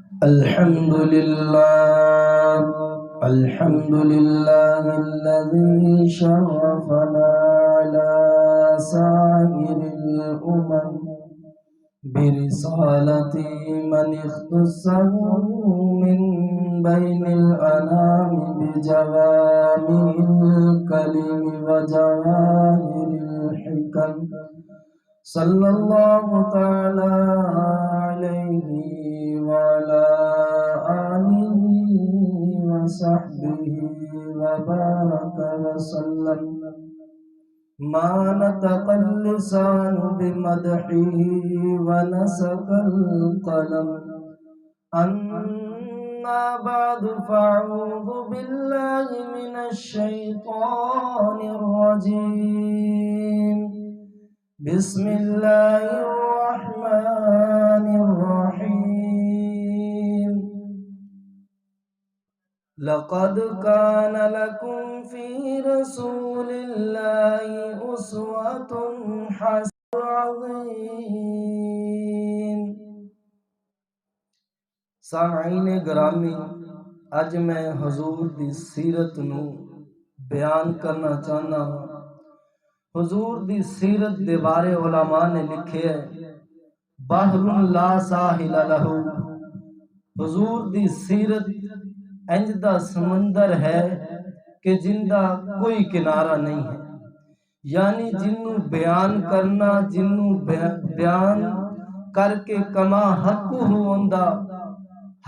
الحمد لله الحمد لله الذي شرفنا على سائر الأمم برسالة من اختصه من بين الأنام بجوامع الكلم وجواهر الحكم صلى الله تعالى عليه وعلى آله وصحبه وبارك وسلم ما نطق اللسان بمدحه ونسك القلم أما بعد فأعوذ بالله من الشيطان الرجيم بسم الله الرحمن الرحيم لقد كان لكم في رسول الله أسوة حسنة عظيم سامعین گرامی، اج میں حضور دی سیرت نو بیان کرنا چاہنا ہوں۔ حضور دی سیرت دے بارے علماء نے لکھے ہے بحر لا ساحل لہ، حضور دی سیرت انج دا سمندر ہے کہ جن دا کوئی کنارہ نہیں ہے، یعنی جنوں بیان کرنا، جنوں بیان کر کے کما حق ہوندا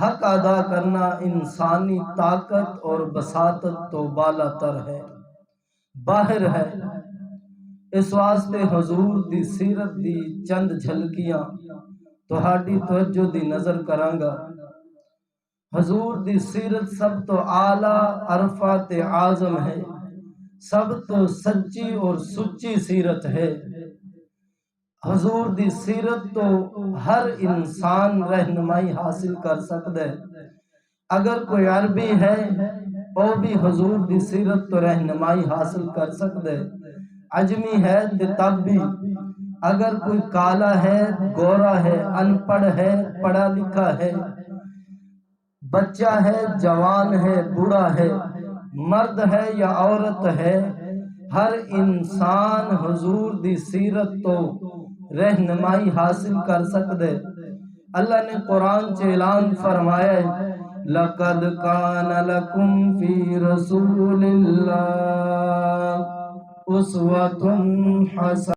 حق ادا کرنا انسانی طاقت اور بساطت تو بالا تر ہے، باہر ہے۔ اس واسطے حضور دی سیرت دی چند جھلکیاں تہاڈی توجہ دی نظر کرانگا۔ حضور دی سیرت سب تو اعلیٰ عرفات اعظم ہے، سب تو سچی اور سچی سیرت ہے۔ حضور دی سیرت تو ہر انسان رہنمائی حاصل کر سکتا ہے۔ اگر کوئی عربی ہے وہ بھی حضور دی سیرت تو رہنمائی حاصل کر سکتا ہے، عجمی ہے تب بھی۔ اگر کوئی کالا ہے، گورا ہے، ان پڑھ ہے، پڑھا لکھا ہے، بچہ ہے، جوان ہے، بوڑھا ہے، مرد ہے یا عورت ہے، ہر انسان حضور دی سیرت تو رہنمائی حاصل کر سکتے۔ اللہ نے قرآن سے اعلان فرمایا ہے لَقَدْ كَانَ لَكُمْ فِي رَسُولِ اللَّهِ أُسْوَةٌ حَسَنَةٌ۔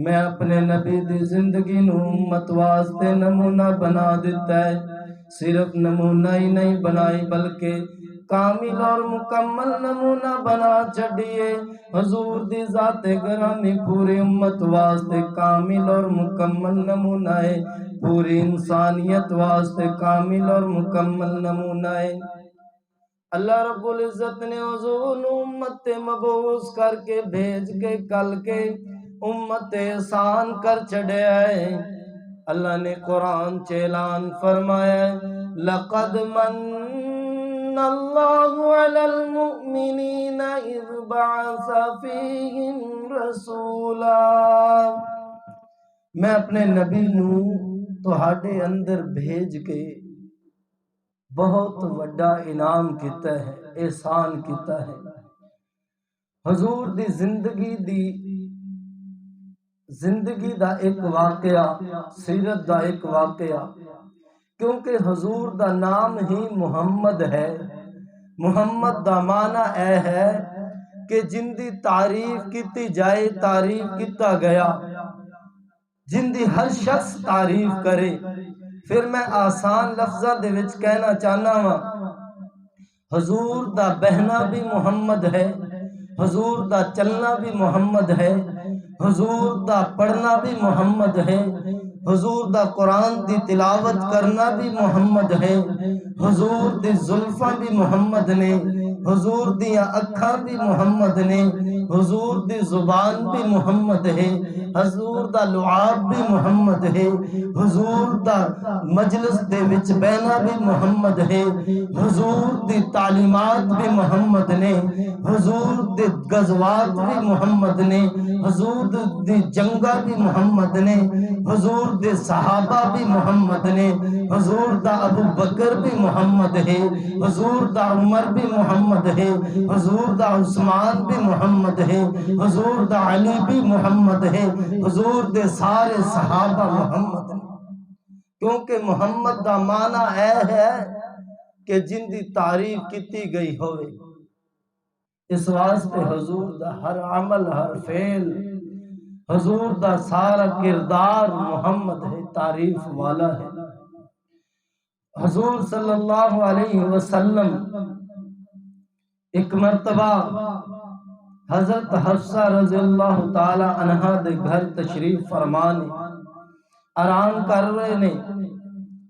میں اپنے نبی دی زندگی نو امت واسطے نمونہ بنا دیتا ہے، صرف نمونہ ہی نہیں بنائی بلکہ کامل اور مکمل نمونہ بنا چھڑیے۔ حضور دی ذات گرامی پوری امت واسطے کامل اور مکمل نمونہ ہے، پوری انسانیت واسطے کامل اور مکمل نمونہ ہے۔ اللہ رب العزت نے حضور امت مبعوث کر کے بھیج کے کل کے امت احسان کر چھڑیا ہے۔ اللہ نے قرآن سے اعلان فرمایا ہے لَقَدْ مَنَّ اللَّهُ عَلَى الْمُؤْمِنِينَ إِذْ بَعَثَ فِيهِمْ رَسُولًا۔ میں اپنے نبی نو تہاڈے اندر بھیج کے بہت وڈا انعام کیتا ہے، احسان کیتا ہے۔ حضور دی زندگی دا ایک واقعہ، سیرت دا ایک واقعہ، کیونکہ حضور دا نام ہی محمد ہے۔ محمد دا معنی اے ہے کہ جن دی تعریف کیتی جائے، تعریف کیتا گیا، جن دی ہر شخص تعریف کرے۔ پھر میں آسان لفظاں دے وچ کہنا چاہنا ہاں، حضور دا بہنا بھی محمد ہے، حضور دا چلنا بھی محمد ہے، حضور دا پڑھنا بھی محمد ہے، حضور دا قرآن دی تلاوت کرنا بھی محمد ہے، حضور دی زلفاں بھی محمد نے، حضور دیاں اکھاں بھی محمد نے، حضور دی زبان بھی محمد ہے، حضور دا لعاب بھی محمد ہے، حضور دا مجلس دے وچ بینا بھی محمد ہے، حضور دی تعلیمات بھی محمد نے، حضور دی غزوات بھی محمد نے، حضور دی جنگاں بھی محمد نے، حضور دے صحابہ بھی محمد نے، حضور دا ابو بکر بھی محمد ہے، حضور دا عمر بھی محمد ہے، حضور دا عثمان بھی محمد ہے، حضور دا علی بھی محمد ہے، حضور دے سارے صحابہ محمد نے، کیونکہ محمد دا معنی اے ہے کہ جن دی تعریف کیتی گئی ہوئے۔ اس واسطے حضور دا ہر عمل، ہر فعل، حضور دا سارا کردار محمد ہے، تعریف والا ہے۔ حضور صلی اللہ علیہ وسلم ایک مرتبہ حضرت حفصہ رضی اللہ تعالی عنہ دے گھر تشریف فرمانے آرام کر رہے نے،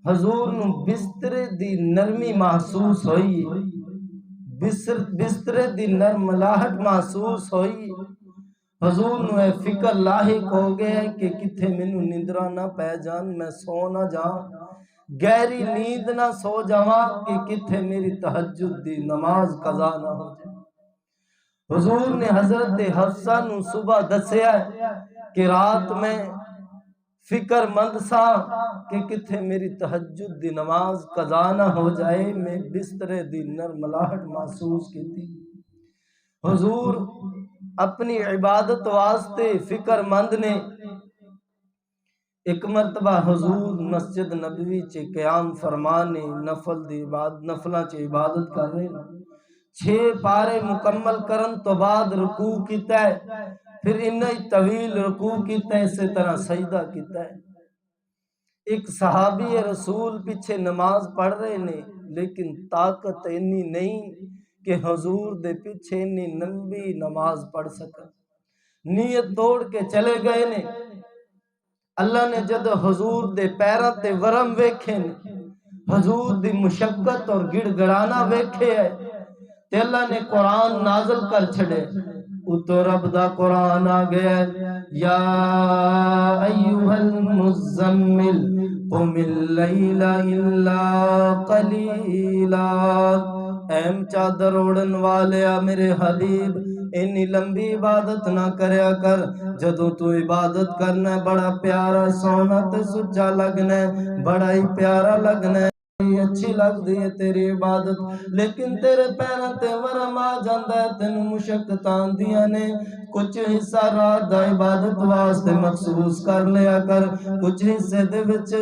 حضور نو بسترے دی نرمی محسوس ہوئی، بسترے دی نرملاہٹ محسوس ہوئی، حضور نو اے فکر لاحق ہو گیا کہ کتھے مینوں نیندرا نہ پہ جان، میں سو نہ جاؤں، گہری نیند نہ سو جاواں کہ کتھے میری تہجد دی نماز قضا نہ ہو جائے۔ حضور نے حضرت حفصہ نو صبح دسیا کہ رات میں فکر مند سا کہ کتھے میری تہجد دی نماز قضا نہ ہو جائے، میں بسترے دی نرملاہٹ محسوس کی۔ حضور اپنی عبادت واسطے فکر مند نے۔ ایک مرتبہ حضور مسجد نبوی چے قیام فرمانے، نفلاں چے عبادت کر رہے، 6 پارے مکمل کرن تو بعد رکوع کیتا ہے، پھر انہی طویل رکوع کیتا ہے، اسی طرح سجدہ کیتا ہے۔ ایک صحابی رسول پیچھے نماز پڑھ رہے نے، لیکن طاقت اتنی نہیں کہ حضور دے پیچھے اتنی لمبی نماز پڑھ سکا، نیت توڑ کے چلے گئے نے۔ اللہ نے جد حضور دے پیراں تے ورم ویکھے نے، حضور دی مشقت اور گڑ گڑانا ویکھے ہے، تے اللہ نے قرآن نازل کر چھڑے، اتو رب دا قرآن آ گیا، یا ایوہ المزمل قم اللیل الا قلیلا، ایم چادر اوڑن والیا میرے حبیب انی لمبی عبادت نہ کریا کر، جدوں تو عبادت کرنا ہے بڑا پیارا سونا تے سچا لگنا ہے، بڑا ہی پیارا لگنا ہے، اچھی لگ دی ہے تیری عبادت، لیکن تیرے پیراں تے ورم آ جاندا ہے، تینوں مشقتاں آندیاں نے، کچھ حصہ رات دا عبادت واسطے مخصوص کر لیا کر، کچھ حصے دے وچ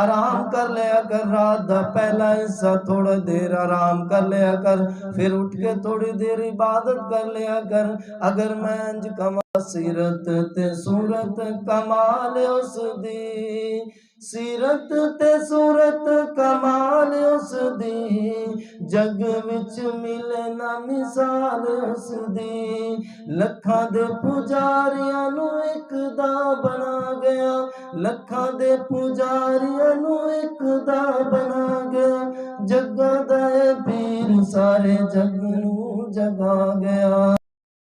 آرام کر لیا کر، رات دا پہلا حصہ تھوڑا دیر آرام کر لیا کر، پھر اٹھ کے تھوڑی دیر عبادت کر لیا کر۔ اگر میں انج کما سیرت تے صورت کمال اس دی، سیرت تے صورت کمال اس دی، جگ وچ ملے نہ مثال اس دی، لکھاں دے پجاریاں نو ایک دا بنا گیا، لکھاں دے پجاریاں نو ایک دا بنا گیا، جگاں دا اے پیر سارے جگ نو جگا گیا۔